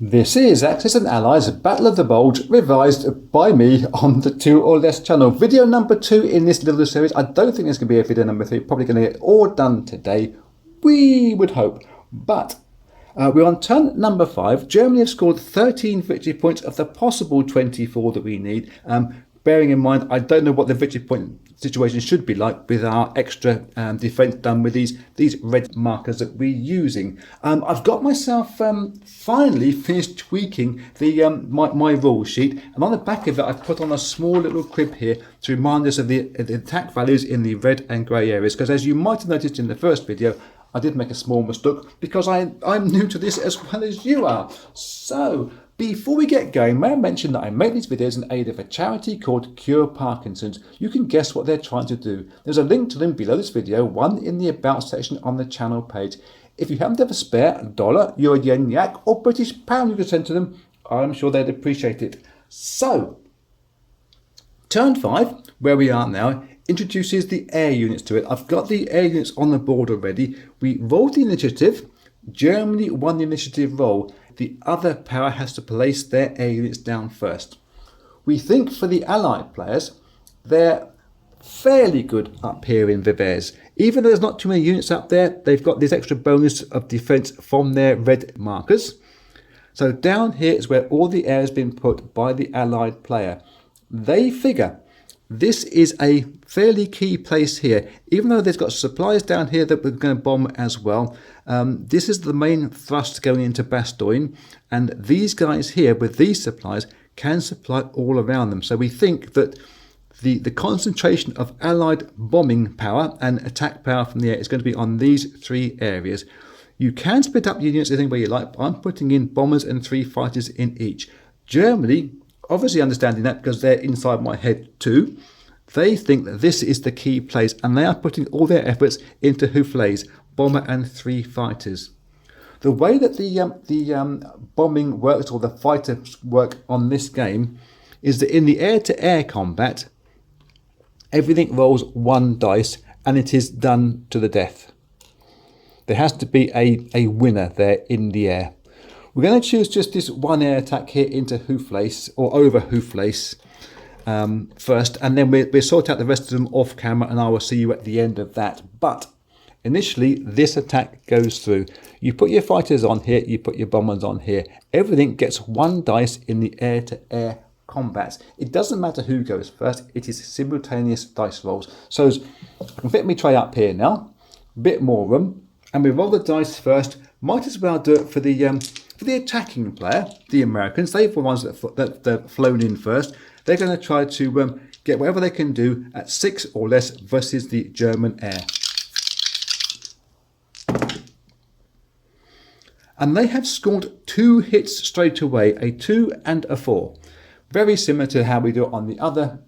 This is Axis and Allies Battle of the Bulge, revised by me on the 2 or Less channel. Video number 2 in this little series. I don't think there's going to be a video number 3. Probably going to get all done today. We would hope. But we're on turn number 5. Germany have scored 13 victory points of the possible 24 that we need. Bearing in mind, I don't know what the victory point situation should be like with our extra defence done with these red markers that we're using. I've got myself finally finished tweaking the my rule sheet, and on the back of it I've put on a small little crib here to remind us of the attack values in the red and grey areas, because as you might have noticed in the first video, I did make a small mistake because I'm new to this as well as you are. So before we get going, may I mention that I make these videos in aid of a charity called Cure Parkinson's. You can guess what they're trying to do. There's a link to them below this video, one in the About section on the channel page. If you happen to have a spare dollar, euro, yen, yak or British pound you can send to them, I'm sure they'd appreciate it. So, turn 5, where we are now, introduces the air units to it. I've got the air units on the board already. We rolled the initiative. Germany won the initiative roll. The other power has to place their air units down first. We think for the Allied players, they're fairly good up here in Vivers. Even though there's not too many units up there, they've got this extra bonus of defence from their red markers. So down here is where all the air has been put by the Allied player. They figure this is a fairly key place here. Even though they've got supplies down here that we're going to bomb as well, this is the main thrust going into Bastogne, and these guys here with these supplies can supply all around them. So we think that the concentration of Allied bombing power and attack power from the air is going to be on these 3 areas. You can split up units any way you like, but I'm putting in bombers and 3 fighters in each. Germany, obviously understanding that because they're inside my head too, they think that this is the key place, and they are putting all their efforts into Houffles, bomber and 3 fighters. The way that the bombing works, or the fighters work on this game, is that in the air-to-air combat, everything rolls 1 dice and it is done to the death. There has to be a winner there in the air. We're going to choose just this 1 air attack here into Houffles, or over Houffles first, and then we'll sort out the rest of them off camera, and I will see you at the end of that. But initially, this attack goes through. You put your fighters on here, you put your bombers on here. Everything gets 1 dice in the air-to-air combats. It doesn't matter who goes first, it is simultaneous dice rolls. So I can fit my tray up here now, a bit more room, and we roll the dice first. Might as well do it for the attacking player, the Americans. They're the ones that flown in first. They're going to try to get whatever they can do at 6 or less versus the German air. And they have scored 2 hits straight away, a 2 and a 4. Very similar to how we do it on the other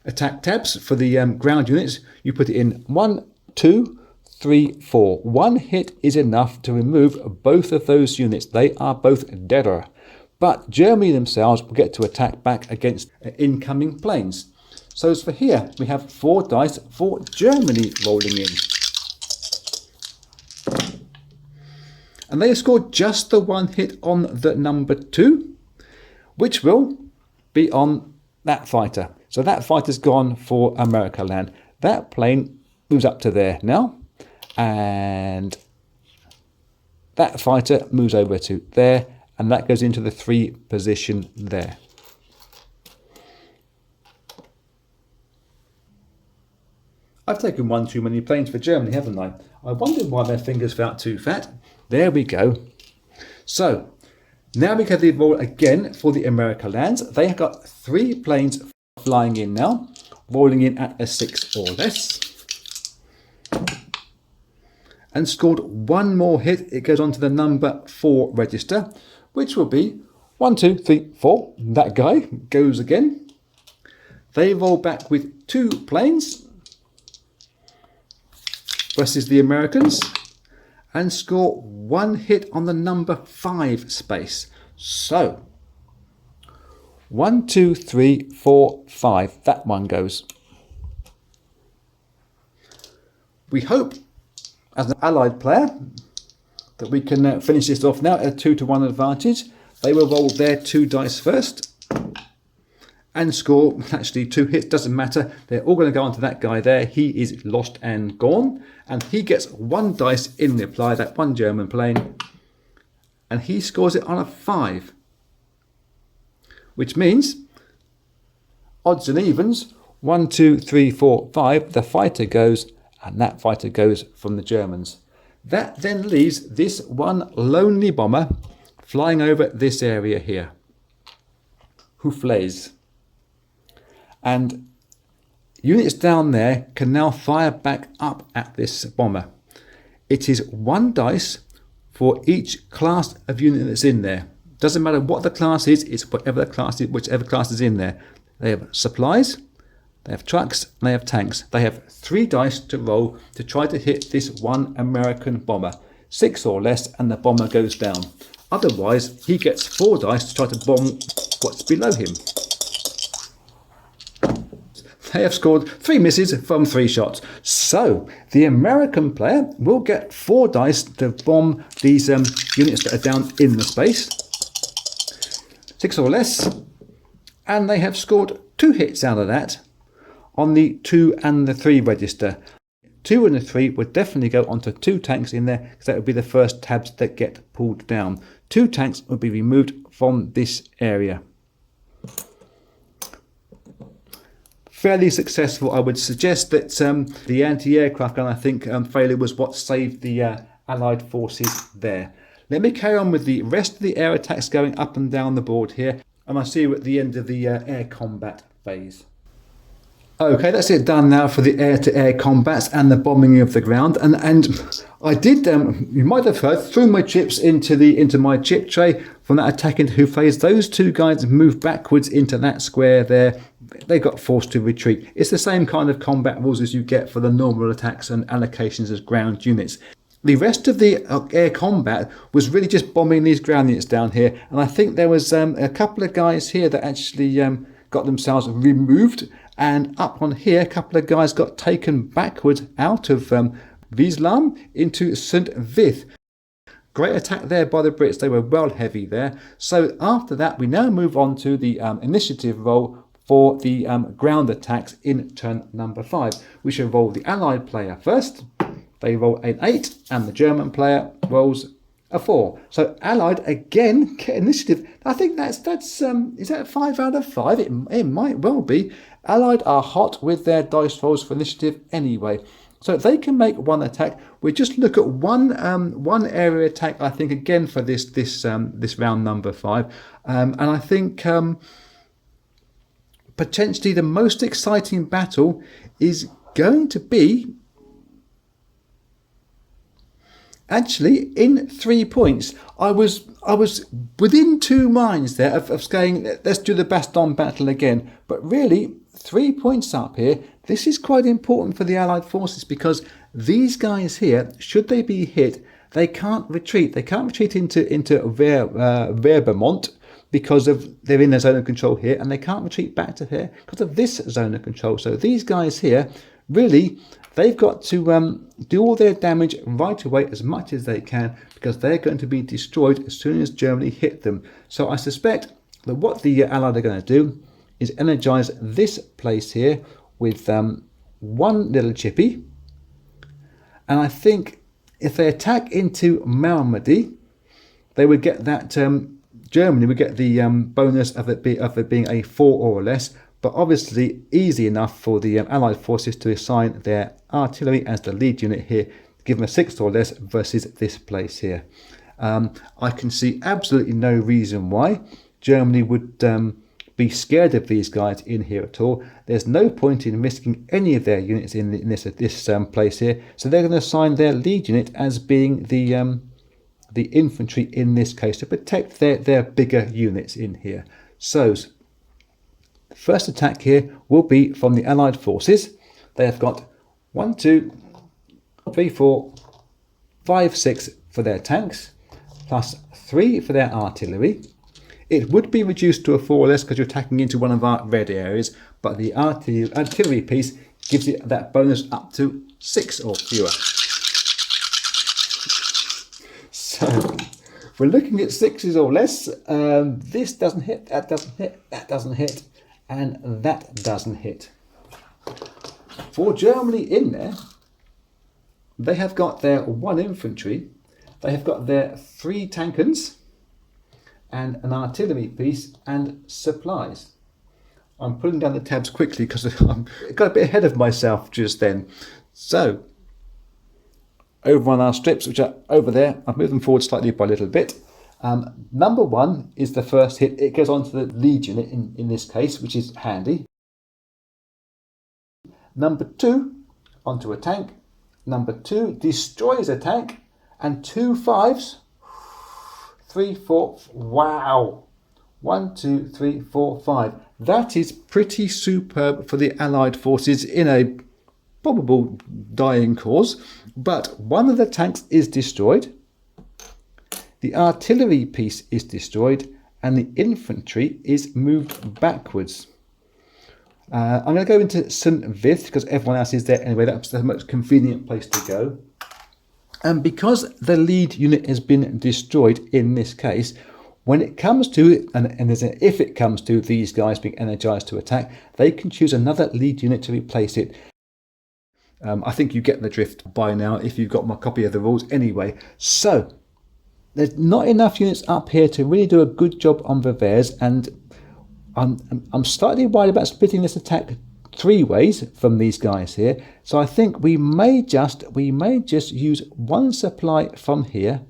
attack tabs. For the ground units, you put it in 1, 2, 3, 4. 1 hit is enough to remove both of those units. They are both deader. But Germany themselves will get to attack back against incoming planes. So as for here, we have 4 dice for Germany rolling in. And they have scored just the 1 hit on the number 2, which will be on that fighter. So that fighter's gone for America land. That plane moves up to there now, and that fighter moves over to there, and that goes into the 3 position there. I've taken 1 too many planes for Germany, haven't I? I wondered why their fingers felt too fat. There we go. So now we can roll again for the America lands. They have got 3 planes flying in now, rolling in at a 6 or less, and scored 1 more hit. It goes on to the number 4 register, which will be 1, 2, 3, 4. That guy goes again. They roll back with 2 planes versus the Americans, and score 1 hit on the number 5 space. So 1, 2, 3, 4, 5. That one goes. We hope, as an Allied player, that we can finish this off now at a 2-to-1 advantage. They will roll their 2 dice first and score actually 2 hits. Doesn't matter. They're all going to go onto that guy there. He is lost and gone. And he gets 1 dice in reply, that one German plane. And he scores it on a 5. Which means, odds and evens, 1, 2, 3, 4, 5. The fighter goes, and that fighter goes from the Germans. That then leaves this one lonely bomber flying over this area here. Houffles. And units down there can now fire back up at this bomber. It is 1 dice for each class of unit that's in there. Doesn't matter what the class is, it's whatever the class is, whichever class is in there. They have supplies, they have trucks, and they have tanks. They have 3 dice to roll to try to hit this one American bomber. 6 or less, and the bomber goes down. Otherwise, he gets 4 dice to try to bomb what's below him. They have scored 3 misses from 3 shots. So, the American player will get 4 dice to bomb these units that are down in the space. 6 or less, and they have scored 2 hits out of that on the 2 and the 3 register. 2 and the 3 would definitely go onto 2 tanks in there, because that would be the first tabs that get pulled down. 2 tanks would be removed from this area. Fairly successful. I would suggest that the anti-aircraft gun, I think, failure was what saved the Allied forces there. Let me carry on with the rest of the air attacks going up and down the board here, and I'll see you at the end of the air combat phase. Okay, that's it done now for the air-to-air combats and the bombing of the ground. And I did, you might have heard, threw my chips into my chip tray from that attack into Houffles. Those 2 guys moved backwards into that square there. They got forced to retreat. It's the same kind of combat rules as you get for the normal attacks and allocations as ground units. The rest of the air combat was really just bombing these ground units down here. And I think there was a couple of guys here that actually got themselves removed. And up on here, a couple of guys got taken backwards out of Wieslam into St. Vith. Great attack there by the Brits. They were well heavy there. So after that, we now move on to the initiative roll for the ground attacks in turn number 5. We shall roll the Allied player first. They roll an 8, and the German player rolls a 4. So Allied again get initiative. I think that's is that 5 out of 5? It might well be. Allied are hot with their dice rolls for initiative anyway. So they can make 1 attack. We just look at one area attack, I think, again for this round number 5. And I think potentially the most exciting battle is going to be actually in 3 points. I was within 2 minds there of saying, let's do the Baston battle again. But really, 3 points up here, this is quite important for the Allied forces, because these guys here, should they be hit, they can't retreat. They can't retreat into Werbemont because they're in their zone of control here, and they can't retreat back to here because of this zone of control. So these guys here, really, they've got to do all their damage right away as much as they can, because they're going to be destroyed as soon as Germany hit them. So I suspect that what the Allied are going to do is energize this place here with 1 little chippy. And I think if they attack into Malmedy, they would get that, Germany would get the bonus of it being a 4 or less. But obviously easy enough for the Allied forces to assign their artillery as the lead unit here, give them a 6 or less versus this place here. I can see absolutely no reason why Germany would be scared of these guys in here at all. There's no point in risking any of their units in this place here. So they're going to assign their lead unit as being the infantry in this case to protect their bigger units in here. So the first attack here will be from the Allied forces. They have got 1, 2, 3, 4, 5, 6 for their tanks, plus 3 for their artillery. It would be reduced to a 4 or less because you're attacking into one of our red areas, but the artillery piece gives it that bonus up to 6 or fewer. So we're looking at sixes or less. This doesn't hit, that doesn't hit, that doesn't hit, and that doesn't hit. For Germany in there, they have got their 1 infantry, they have got their 3 tankers, and an artillery piece and supplies. I'm pulling down the tabs quickly because I got a bit ahead of myself just then. So, over on our strips, which are over there, I've moved them forward slightly by a little bit. Number 1 is the first hit. It goes on to the lead unit in this case, which is handy. Number 2, onto a tank. Number 2 destroys a tank, and 2 5s. 3, 4, wow. 1, 2, 3, 4, 5. That is pretty superb for the Allied forces in a probable dying cause. But one of the tanks is destroyed, the artillery piece is destroyed, and the infantry is moved backwards. I'm going to go into St. Vith because everyone else is there anyway. That's the most convenient place to go. And because the lead unit has been destroyed in this case, when it comes to, and there's an if it comes to these guys being energized to attack, they can choose another lead unit to replace it. I think you get the drift by now if you've got my copy of the rules anyway. So, there's not enough units up here to really do a good job on Vivers, and I'm slightly worried about splitting this attack 3 ways from these guys here. So I think we may just use 1 supply from here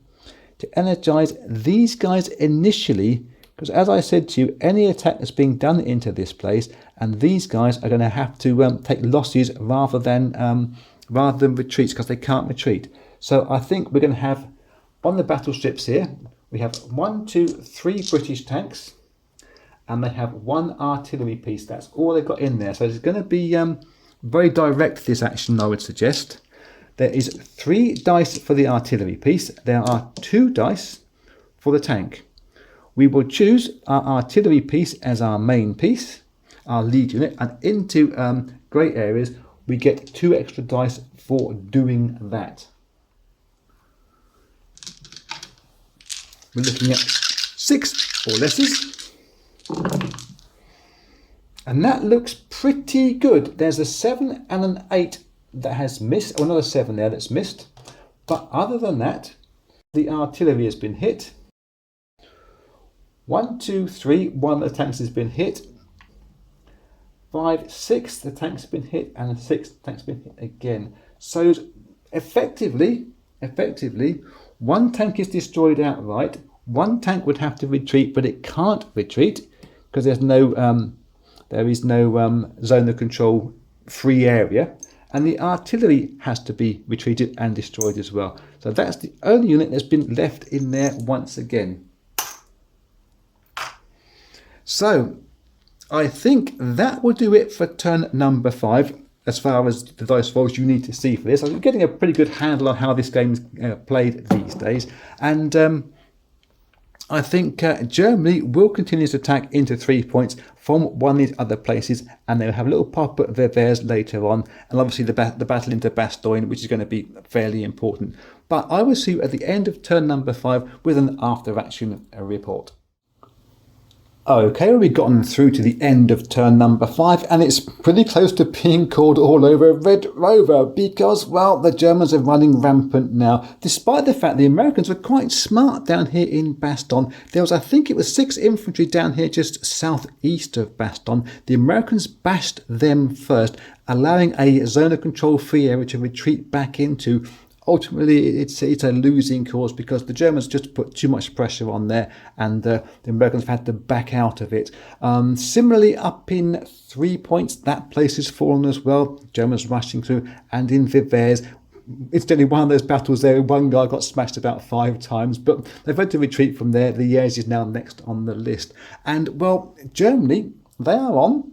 to energize these guys initially, because as I said to you, any attack that's being done into this place, and these guys are going to have to take losses rather than retreats, because they can't retreat. So I think we're going to have on the battle strips here, we have 1, 2, 3 British tanks, and they have 1 artillery piece. That's all they've got in there. So it's going to be very direct, this action, I would suggest. There is 3 dice for the artillery piece. There are 2 dice for the tank. We will choose our artillery piece as our main piece, our lead unit, and into grey areas we get 2 extra dice for doing that. We're looking at 6 or lesses. And that looks pretty good. There's a 7 and an 8 that has missed, or another 7 there that's missed. But other than that, the artillery has been hit. 1, 2, 3, 1 of the tanks has been hit. 5, 6, the tank's been hit, and 6, the tank's been hit again. So effectively, 1 tank is destroyed outright. 1 tank would have to retreat, but it can't retreat because there is no zone of control free area, and the artillery has to be retreated and destroyed as well. So that's the only unit that's been left in there once again. So I think that will do it for turn number 5 as far as the dice rolls you need to see for this. I'm getting a pretty good handle on how this game's played these days, and I think Germany will continue to attack into 3 points from one of these other places, and they'll have a little pop at Vevers later on, and obviously the battle into Bastogne, which is going to be fairly important. But I will see you at the end of turn number 5 with an after-action report. Okay, we've gotten through to the end of turn number 5, and it's pretty close to being called all over Red Rover because, well, the Germans are running rampant now. Despite the fact the Americans were quite smart down here in Bastogne. There was, I think it was 6 infantry down here just southeast of Bastogne. The Americans bashed them first, allowing a zone of control free area to retreat back into. Ultimately, it's a losing cause because the Germans just put too much pressure on there, and the Americans have had to back out of it. Similarly, up in 3 points, that place has fallen as well. Germans rushing through, and in Vivers, incidentally, one of those battles there, one guy got smashed about 5 times, but they've had to retreat from there. The Liège is now next on the list. And, well, Germany, they are on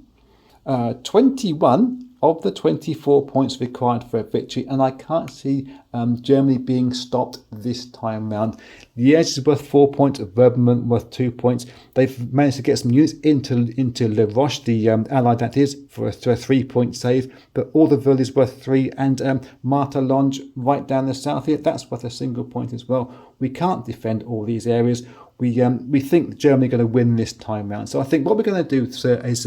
21 of the 24 points required for a victory, and I can't see Germany being stopped this time round. Liège is worth 4 points, Vermont worth 2 points. They've managed to get some units into Le Roche, the allied that is, for a 3-point save, but Orderville is worth 3, and Martelange right down the south here, that's worth a single point as well. We can't defend all these areas. We think Germany are going to win this time round. So I think what we're going to do, sir, is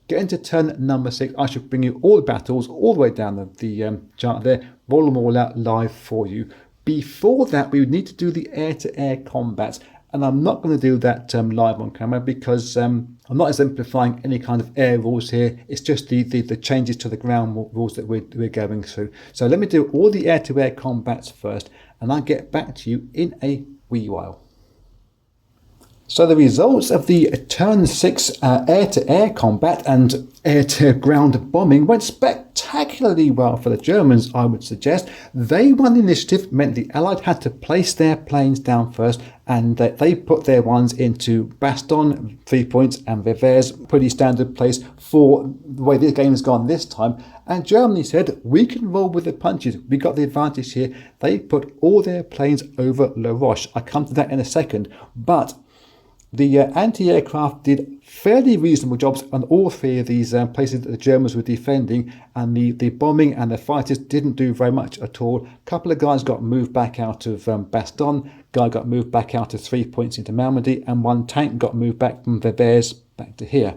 get into turn number 6. I should bring you all the battles all the way down the chart there, roll them all out live for you. Before that, we would need to do the air-to-air combats, and I'm not going to do that live on camera because I'm not exemplifying any kind of air rules here. It's just the changes to the ground rules that we're going through. So let me do all the air-to-air combats first, and I'll get back to you in a wee while. So the results of the turn 6 air-to-air combat and air-to-ground bombing went spectacularly well for the Germans, I would suggest. They won the initiative, meant the Allied had to place their planes down first, and they put their ones into Baston, 3 points, and Vevers, pretty standard place for the way this game has gone this time. And Germany said, we can roll with the punches. We got the advantage here. They put all their planes over La Roche. I come to that in a second, but the anti-aircraft did fairly reasonable jobs on all 3 of these places that the Germans were defending, and the bombing and the fighters didn't do very much at all. A couple of guys got moved back out of Baston, guy got moved back out of 3 points into Malmedy, and 1 tank got moved back from Vevers back to here.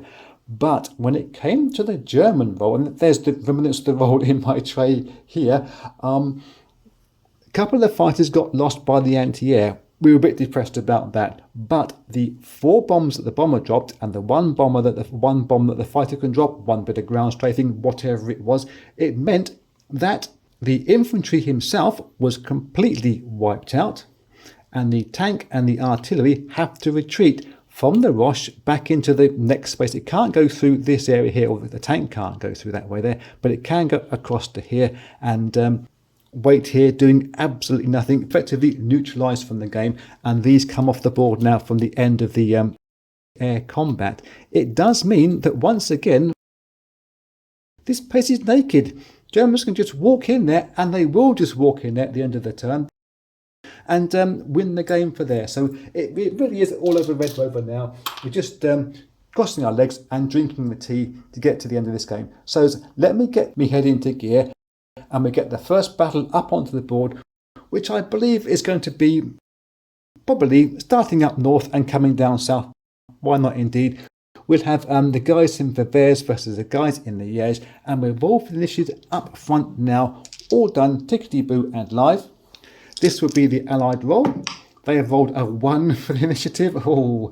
But when it came to the German roll, and there's the remnants of the roll in my tray here, a couple of the fighters got lost by the anti-air. We were a bit depressed about that, but the 4 bombs that the bomber dropped and the one bomb that the fighter can drop, 1 bit of ground strafing, whatever it was, it meant that the infantry himself was completely wiped out, and the tank and the artillery have to retreat from the Roche back into the next space. It can't go through this area here, or the tank can't go through that way there, but it can go across to here and wait here, doing absolutely nothing, effectively neutralised from the game, and these come off the board now from the end of the air combat. It does mean that once again, this place is naked. Germans can just walk in there, and they will just walk in there at the end of the turn and win the game for there. So it really is all over Red Rover now. We're just crossing our legs and drinking the tea to get to the end of this game. So let me get me head into gear, and we get the first battle up onto the board, which I believe is going to be probably starting up north and coming down south. Why not indeed? We'll have the guys in Vevers versus the guys in the Liège, and we'll roll for the initiative up front now, all done, tickety-boo and live. This would be the Allied roll. They have rolled a 1 for the initiative. Oh,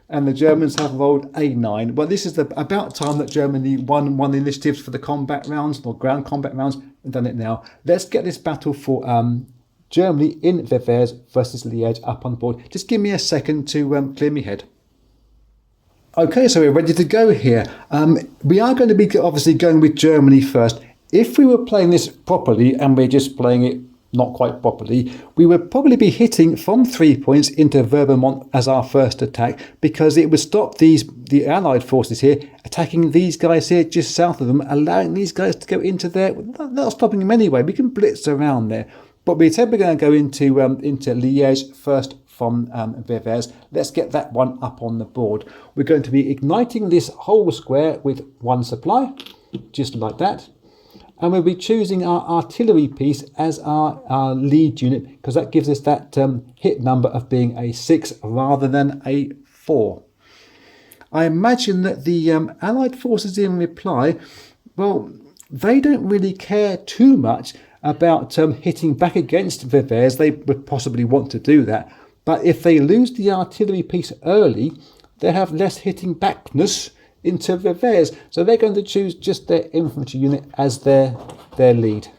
and the Germans have rolled a 9. Well, this is about time that Germany won the initiatives for the combat rounds, or ground combat rounds, and done it now. Let's get this battle for Germany in Vevers versus Liège up on board. Just give me a second to clear my head. Okay, so we're ready to go here. We are going to be obviously going with Germany first. If we were playing this properly, and we're just playing it not quite properly, we would probably be hitting from 3 points into Vermont as our first attack, because it would stop the Allied forces here attacking these guys here just south of them, allowing these guys to go into there. Not stopping them anyway. We can blitz around there, but we said we're going to go into Liège first from Vevers. Let's get that one up on the board. We're going to be igniting this whole square with 1 supply, just like that. And we'll be choosing our artillery piece as our lead unit, because that gives us that hit number of being a 6 rather than a 4. I imagine that the Allied forces in reply, well, they don't really care too much about hitting back against Vevers. They would possibly want to do that. But if they lose the artillery piece early, they have less hitting backness into Vevers, so they're going to choose just their infantry unit as their lead.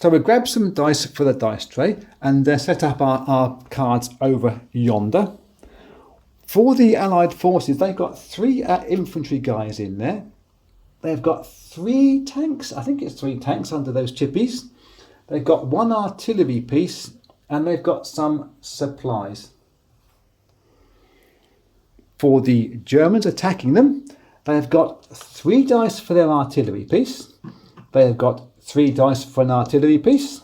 So we'll grab some dice for the dice tray and set up our cards over yonder. For the Allied forces, they've got 3 infantry guys in there. They've got 3 tanks, I think it's 3 tanks under those chippies. They've got 1 artillery piece, and they've got some supplies. For the Germans attacking them, They have got 3 dice for their artillery piece. They have got 3 dice for an artillery piece.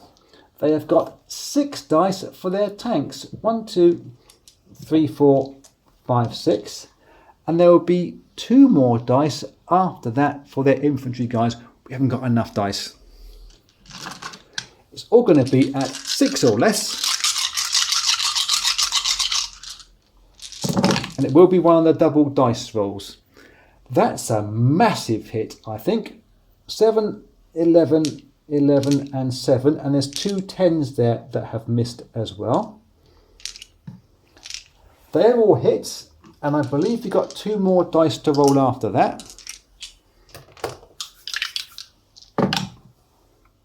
They have got 6 dice for their tanks. 1, 2, 3, 4, 5, 6. And there will be 2 more dice after that for their infantry guys. We haven't got enough dice. It's all going to be at 6 or less. And it will be one of the double dice rolls. That's a massive hit, I think. 7, 11, 11 and 7. And there's 2 10s there that have missed as well. They're all hits. And I believe we got 2 more dice to roll after that.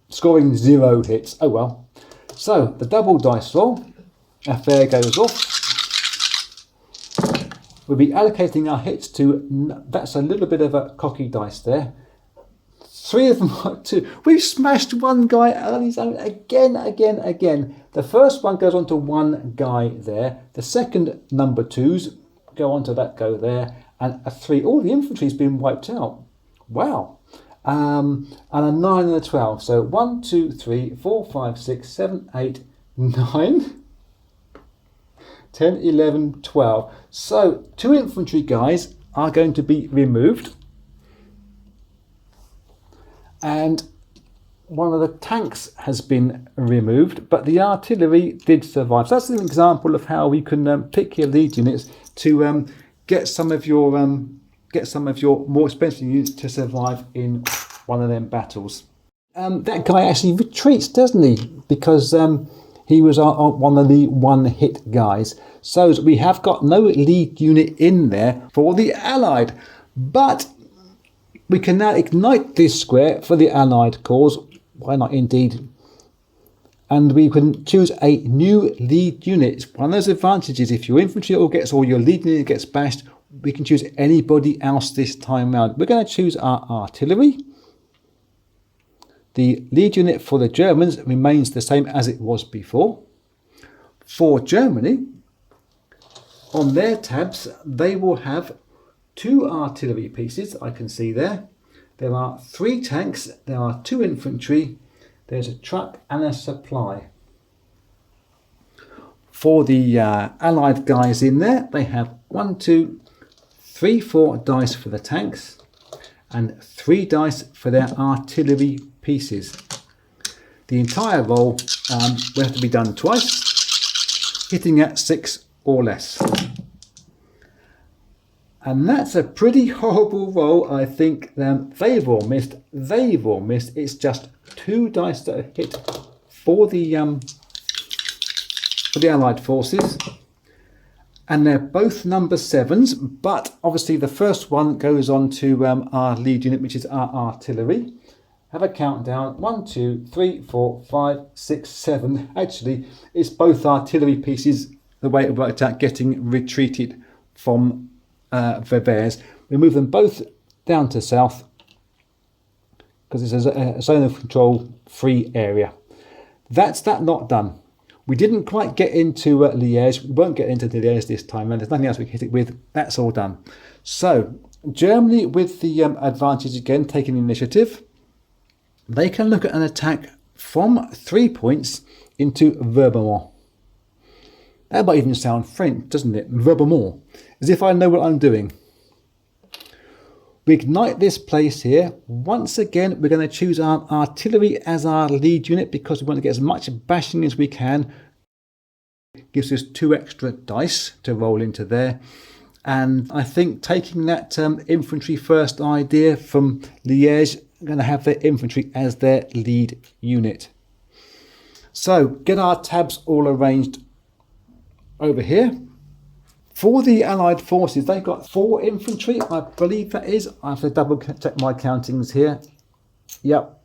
Scoring 0 hits. Oh well. So the double dice roll. A fair goes off. We'll be allocating our hits to. That's a little bit of a cocky dice there. 3 of them are 2. We've smashed 1 guy out on his own again. The first one goes on to 1 guy there. The second number 2s go on to that go there. And a 3. All the infantry's been wiped out. Wow. And a 9 and a 12. So 1, 2, 3, 4, 5, 6, 7, 8, 9, 10, 11, 12. So 2 infantry guys are going to be removed. And one of the tanks has been removed, but the artillery did survive. So that's an example of how we can pick your lead units to get some of your more expensive units to survive in one of them battles. That guy actually retreats, doesn't he? Because he was one of the 1-hit guys. So we have got no lead unit in there for the Allied. But we can now ignite this square for the Allied cause. Why not indeed? And we can choose a new lead unit. It's one of those advantages. If your infantry or your lead unit gets bashed, we can choose anybody else this time round. We're going to choose our artillery. The lead unit for the Germans remains the same as it was before. For Germany, on their tabs, they will have 2 artillery pieces, I can see there. There are 3 tanks, there are 2 infantry, there's a truck and a supply. For the Allied guys in there, they have 1, 2, 3, 4 dice for the tanks and 3 dice for their artillery pieces. The entire roll will have to be done twice, hitting at 6 or less. And that's a pretty horrible roll, I think. They've all missed. It's just 2 dice that are hit for the Allied forces. And they're both number 7s, but obviously the first one goes on to our lead unit, which is our artillery. Have a countdown. 1, 2, 3, 4, 5, 6, 7. Actually, it's both artillery pieces, the way it worked out, getting retreated from Ververs. We move them both down to south because it's a zone of control free area. That's that lot done. We didn't quite get into Liège. We won't get into Liège this time, and there's nothing else we can hit it with. That's all done. So Germany, with the advantage again, taking initiative, they can look at an attack from 3 points into Vermont. That might even sound French, doesn't it? Vermont. As if I know what I'm doing. We ignite this place here. Once again, we're going to choose our artillery as our lead unit because we want to get as much bashing as we can. It gives us 2 extra dice to roll into there. And I think taking that infantry first idea from Liège, we're going to have their infantry as their lead unit. So get our tabs all arranged over here. For the Allied forces, they've got 4 infantry, I believe that is. I have to double check my countings here. Yep.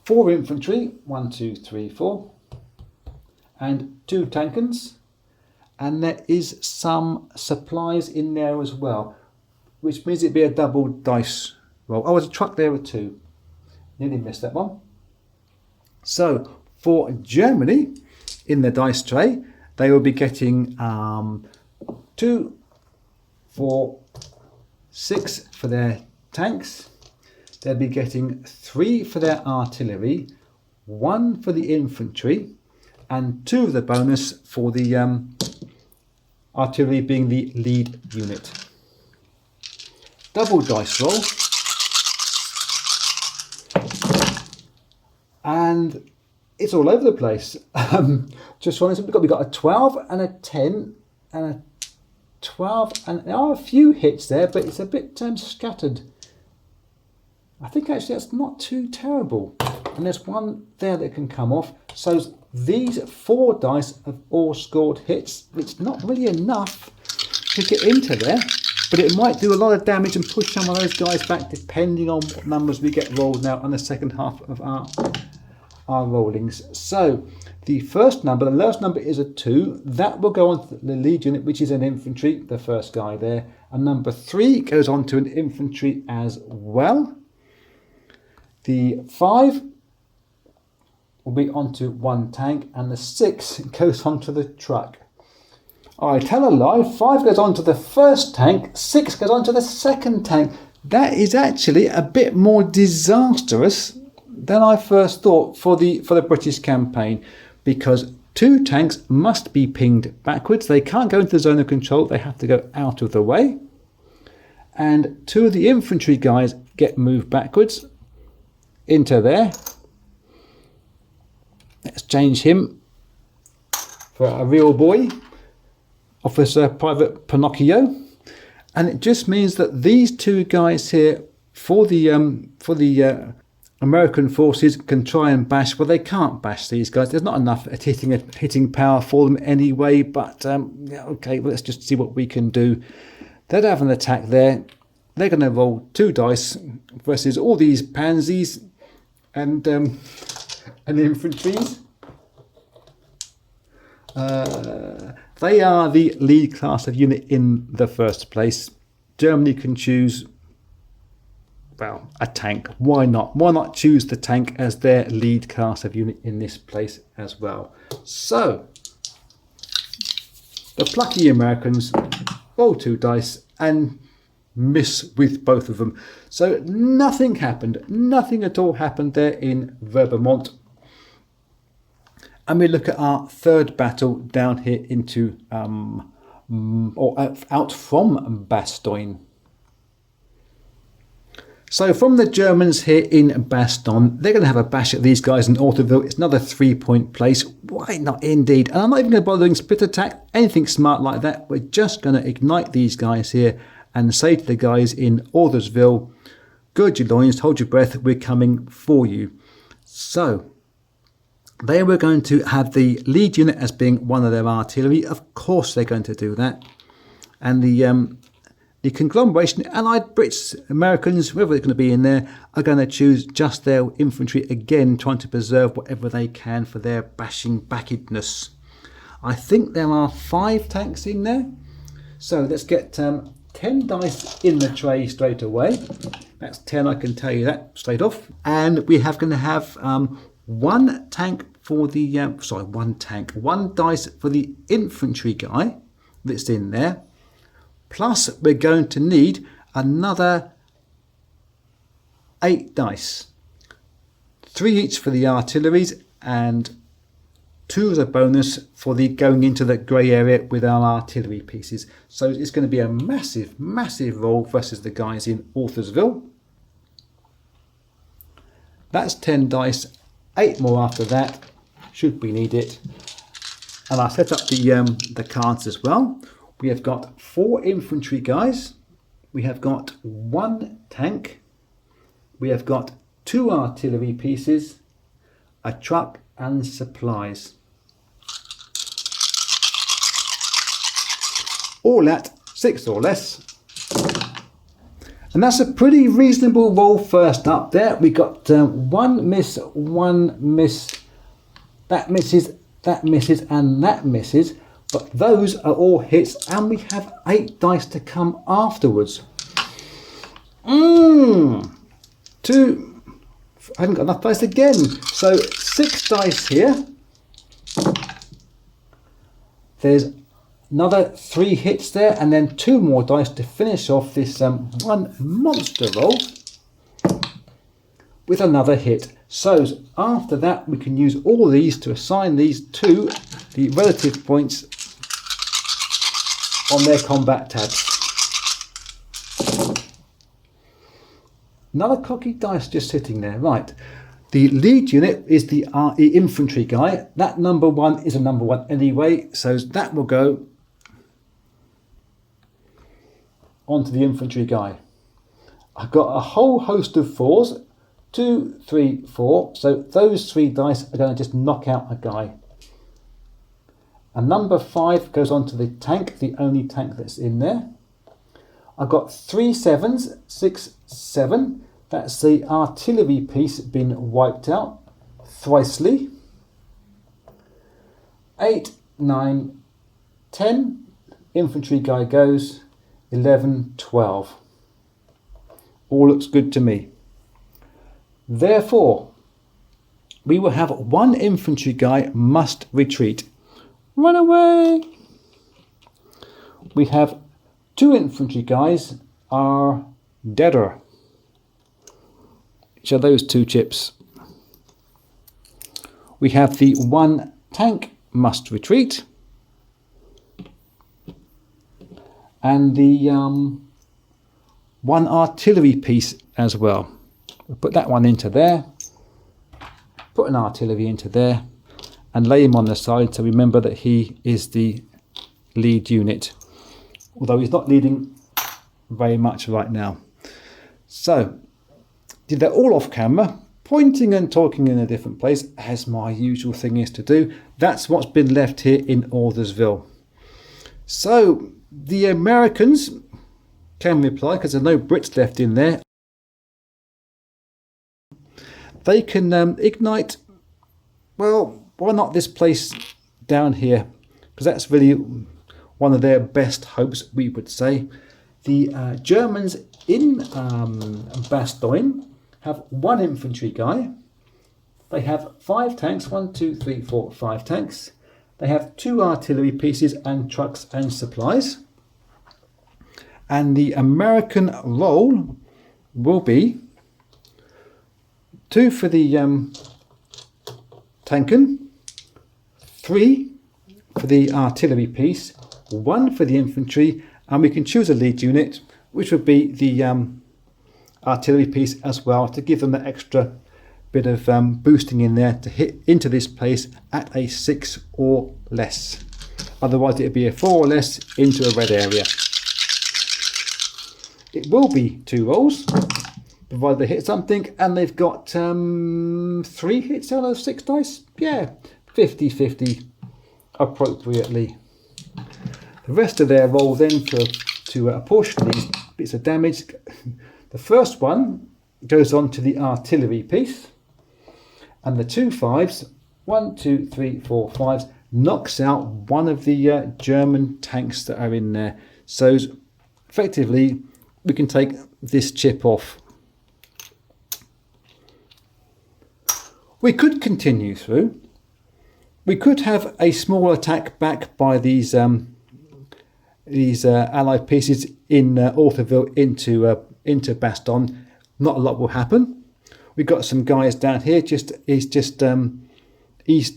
4 infantry, 1, 2, 3, 4. And 2 tankens. And there is some supplies in there as well, which means it'd be a double dice roll. Oh, there's a truck there with 2. Nearly missed that one. So for Germany, in the dice tray, they will be getting 2, for 6 for their tanks. They'll be getting 3 for their artillery, 1 for the infantry, and 2 of the bonus for the artillery being the lead unit. Double dice roll. And it's all over the place. Just one, we've got a 12 and a 10 and a 12, and there are a few hits there, but it's a bit scattered. I think actually that's not too terrible. And there's one there that can come off. So these 4 dice have all scored hits. It's not really enough to get into there, but it might do a lot of damage and push some of those guys back, depending on what numbers we get rolled now on the second half of our rollings. So the first number, the lowest number is a 2. That will go on to the lead unit, which is an infantry, the first guy there. And number 3 goes on to an infantry as well. The 5 will be onto 1 tank, and the 6 goes onto the truck. I tell a lie, 5 goes onto the first tank, 6 goes onto the second tank. That is actually a bit more disastrous than I first thought for the British campaign, because 2 tanks must be pinged backwards. They can't go into the zone of control, they have to go out of the way. And 2 of the infantry guys get moved backwards into there. Let's change him for a real boy, Officer Private Pinocchio. And it just means that these 2 guys here for the American forces can try and bash. Well, they can't bash these guys. There's not enough hitting power for them anyway. But yeah, okay, well, let's just see what we can do. They'd have an attack there. They're going to roll 2 dice versus all these pansies and infantries. They are the lead class of unit in the first place. Germany can choose, well, a tank. Why not? Why not choose the tank as their lead class of unit in this place as well? So, the plucky Americans roll 2 dice and miss with both of them. So nothing happened. Nothing at all happened there in Vermont. And we look at our third battle down here into, out from Bastogne. So from the Germans here in Bastogne, they're going to have a bash at these guys in Autoville. It's another 3-point place. Why not indeed? And I'm not even going to bother doing split attack, anything smart like that. We're just going to ignite these guys here and say to the guys in Orthersville, gird your loins, hold your breath, we're coming for you. So they were going to have the lead unit as being one of their artillery. Of course they're going to do that. And the conglomeration, Allied, Brits, Americans, whoever they're going to be in there, are going to choose just their infantry again, trying to preserve whatever they can for their bashing backedness. I think there are 5 tanks in there. So let's get 10 dice in the tray straight away. That's 10, I can tell you that straight off. And we have going to have 1 tank for the, 1 dice for the infantry guy that's in there. Plus, we're going to need another 8 dice. 3 each for the artilleries and 2 as a bonus for the going into the grey area with our artillery pieces. So it's going to be a massive, massive roll versus the guys in Orthersville. That's 10 dice. 8 more after that, should we need it. And I set up the cards as well. We have got 4 infantry guys. We have got 1 tank. We have got 2 artillery pieces, a truck and supplies. All at 6 or less. And that's a pretty reasonable roll first up there. We got 1 miss, 1 miss, that misses, that misses, and that misses. But those are all hits, and we have 8 dice to come afterwards. 2. I haven't got enough dice again. So 6 dice here. There's Another 3 hits there, and then 2 more dice to finish off this one monster roll with another hit. So after that, we can use all these to assign these to the relative points on their combat tabs. Another cocky dice just sitting there. Right, the lead unit is the infantry guy. That number 1 is a number 1 anyway, so that will go onto the infantry guy. I've got a whole host of 4s, 2, 3, 4. So those 3 dice are going to just knock out a guy. And number 5 goes onto the tank, the only tank that's in there. I've got 3 7s, 6, 7. That's the artillery piece been wiped out thrisely. 8, 9, 10. Infantry guy goes. 11, 12. All looks good to me. Therefore, we will have 1 infantry guy must retreat. Run away! We have 2 infantry guys are deader. Which are those 2 chips? We have the 1 tank must retreat. And the 1 artillery piece as well. We'll put that one into there. Put an artillery into there. And lay him on the side to remember that he is the lead unit. Although he's not leading very much right now. So, did that all off camera. Pointing and talking in a different place, as my usual thing is to do. That's what's been left here in Ordersville. So, the Americans can reply, because there's no Brits left in there. They can ignite, well, why not this place down here? Because that's really one of their best hopes, we would say. The Germans in Bastogne have 1 infantry guy. They have 5 tanks, 1, 2, 3, 4, 5 tanks. They have 2 artillery pieces and trucks and supplies. And the American roll will be 2 for the Tanken, 3 for the artillery piece, 1 for the infantry, and we can choose a lead unit, which would be the artillery piece as well, to give them that extra bit of boosting in there to hit into this place at a 6 or less. Otherwise it would be a 4 or less into a red area. It will be 2 rolls, provided they hit something, and they've got 3 hits out of 6 dice. Yeah, 50-50 appropriately. The rest of their roll then to apportion these bits of damage. The first one goes on to the artillery piece, and the 2 5s, 1, 2, 3, 4, 5s, knocks out one of the German tanks that are in there. So effectively, we can take this chip off. We could continue through. We could have a small attack back by these allied pieces in Ortherville into Bastogne. Not a lot will happen. We've got some guys down here, just east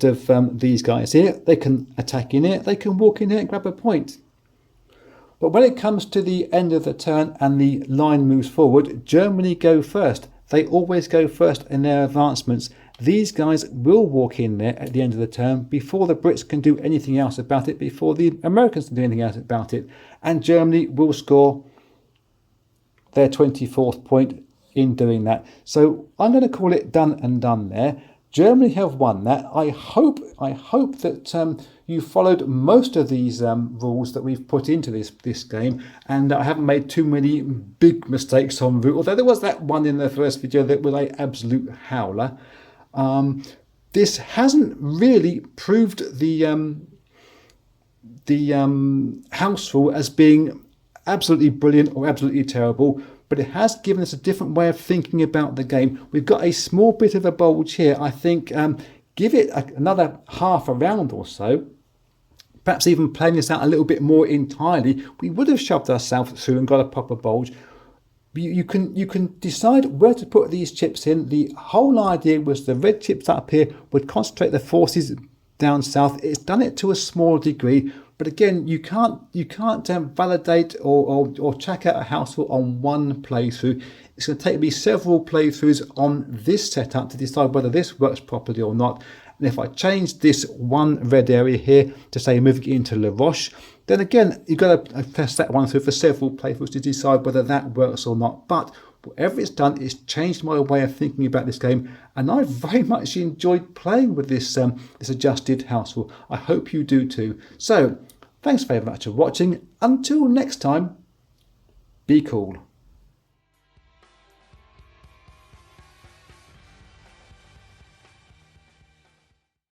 of these guys here. They can attack in here. They can walk in here and grab a point. But when it comes to the end of the turn and the line moves forward, Germany go first. They always go first in their advancements. These guys will walk in there at the end of the turn before the Brits can do anything else about it, before the Americans can do anything else about it. And Germany will score their 24th point in doing that. So I'm going to call it done and done there. Germany have won that. I hope that you followed most of these rules that we've put into this game, and I haven't made too many big mistakes en route, although there was that one in the first video that was an absolute howler. This hasn't really proved the house rule as being absolutely brilliant or absolutely terrible, but it has given us a different way of thinking about the game. We've got a small bit of a bulge here. I think give it another half a round or so, perhaps even playing this out a little bit more entirely, we would have shoved ourselves through and got a proper bulge. You can decide where to put these chips in. The whole idea was the red chips up here would concentrate the forces down south. It's done it to a small degree, but again, you can't validate or check out a house rule on one playthrough. It's going to take me several playthroughs on this setup to decide whether this works properly or not. And if I change this one red area here to say moving it into La Roche, then again, you've got to test that one through for several playthroughs to decide whether that works or not. But whatever it's done, it's changed my way of thinking about this game, and I very much enjoyed playing with this adjusted house rule. I hope you do too. So, thanks very much for watching. Until next time, be cool.